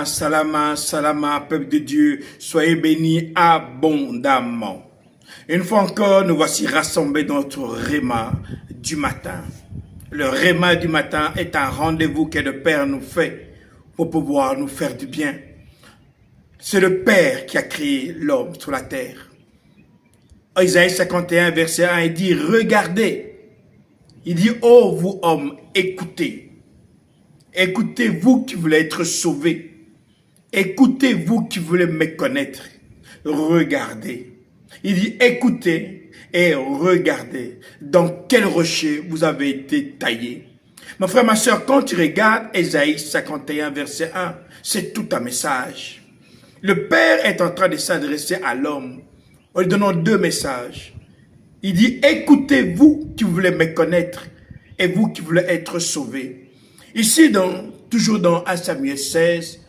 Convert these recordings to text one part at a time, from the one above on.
salama, salama, peuple de Dieu, soyez bénis abondamment. Une fois encore, nous voici rassemblés dans notre réma du matin. Le réma du matin est un rendez-vous que le Père nous fait pour pouvoir nous faire du bien. C'est le Père qui a créé l'homme sur la terre. Isaïe 51, verset 1, il dit, regardez. Il dit, oh vous hommes, écoutez. Écoutez vous qui voulez être sauvés. Écoutez vous qui voulez me connaître. Regardez. Il dit, écoutez et regardez dans quel rocher vous avez été taillé. Mon frère, ma soeur, quand tu regardes Isaïe 51, verset 1, c'est tout un message. Le Père est en train de s'adresser à l'homme en lui donnant deux messages. Il dit, écoutez vous qui voulez me connaître et vous qui voulez être sauvés. Ici, toujours dans 1 Samuel 16,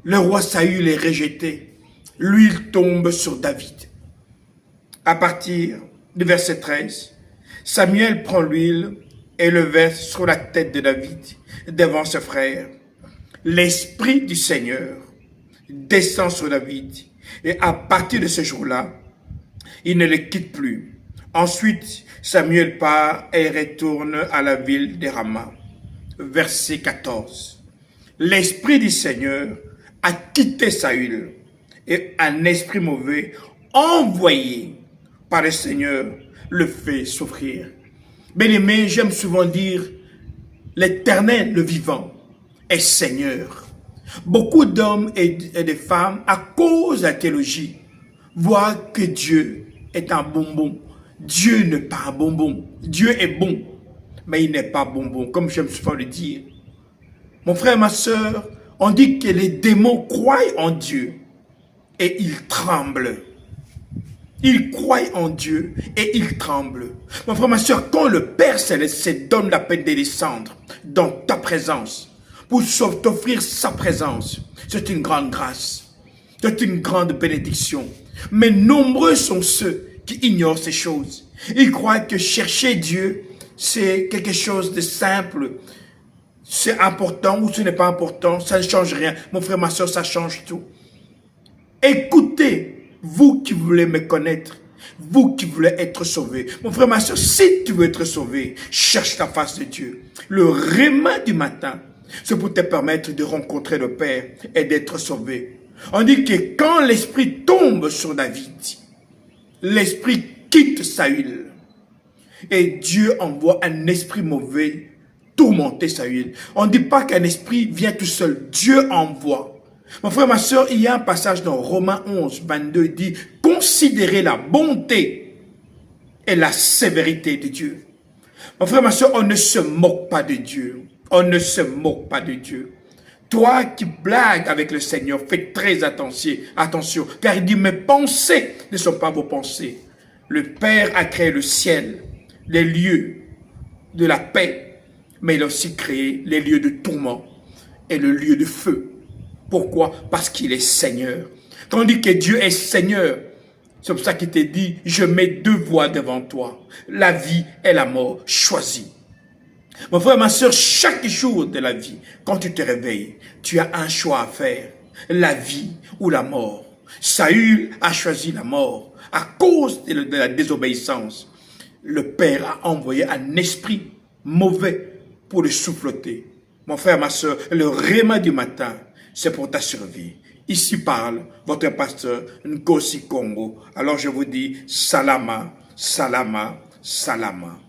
le roi Saül est rejeté. L'huile tombe sur David. À partir du verset 13, Samuel prend l'huile et le verse sur la tête de David devant ses frères. L'Esprit du Seigneur descend sur David et à partir de ce jour-là, il ne le quitte plus. Ensuite, Samuel part et retourne à la ville de Rama. Verset 14. L'Esprit du Seigneur a quitté Saül et un esprit mauvais envoyé par le Seigneur le fait souffrir. Bien-aimé, j'aime souvent dire l'Éternel, le vivant, est Seigneur. Beaucoup d'hommes et de femmes, à cause de la théologie, voient que Dieu est un bonbon. Dieu n'est pas un bonbon. Dieu est bon, mais il n'est pas bonbon, comme j'aime souvent le dire. Mon frère, ma soeur, on dit que les démons croient en Dieu et ils tremblent. Ils croient en Dieu et ils tremblent. Mon frère, ma soeur, quand le Père Céleste se donne la peine de descendre dans ta présence pour t'offrir sa présence, c'est une grande grâce. C'est une grande bénédiction. Mais nombreux sont ceux qui ignorent ces choses. Ils croient que chercher Dieu, c'est quelque chose de simple. C'est important ou ce n'est pas important, ça ne change rien. Mon frère, ma soeur, ça change tout. Écoutez, vous qui voulez me connaître, vous qui voulez être sauvé. Mon frère, ma soeur, si tu veux être sauvé, cherche la face de Dieu. Le réma du matin, c'est pour te permettre de rencontrer le Père et d'être sauvé. On dit que quand l'Esprit tombe sur David, l'Esprit quitte Saül. Et Dieu envoie un esprit mauvais tourmenter Saül. On ne dit pas qu'un esprit vient tout seul. Dieu envoie. Mon frère, ma soeur, il y a un passage dans Romains 11, 22, il dit « Considérez la bonté et la sévérité de Dieu. » Mon frère, ma soeur, on ne se moque pas de Dieu. On ne se moque pas de Dieu. Toi qui blagues avec le Seigneur, fais très attention, car il dit « Mes pensées ne sont pas vos pensées. » Le Père a créé le ciel, les lieux de la paix, mais il a aussi créé les lieux de tourment et le lieu de feu. Pourquoi? Parce qu'il est Seigneur. Quand on dit que Dieu est Seigneur, c'est pour ça qu'il te dit, je mets deux voies devant toi, la vie et la mort, choisis. Mon frère, ma soeur, chaque jour de la vie, quand tu te réveilles, tu as un choix à faire, la vie ou la mort. Saül a choisi la mort à cause de la désobéissance. Le Père a envoyé un esprit mauvais pour le souffleter. Mon frère, ma soeur, le réma du matin, c'est pour ta survie. Ici parle votre pasteur Nkosi Congo. Alors je vous dis, salama, salama, salama.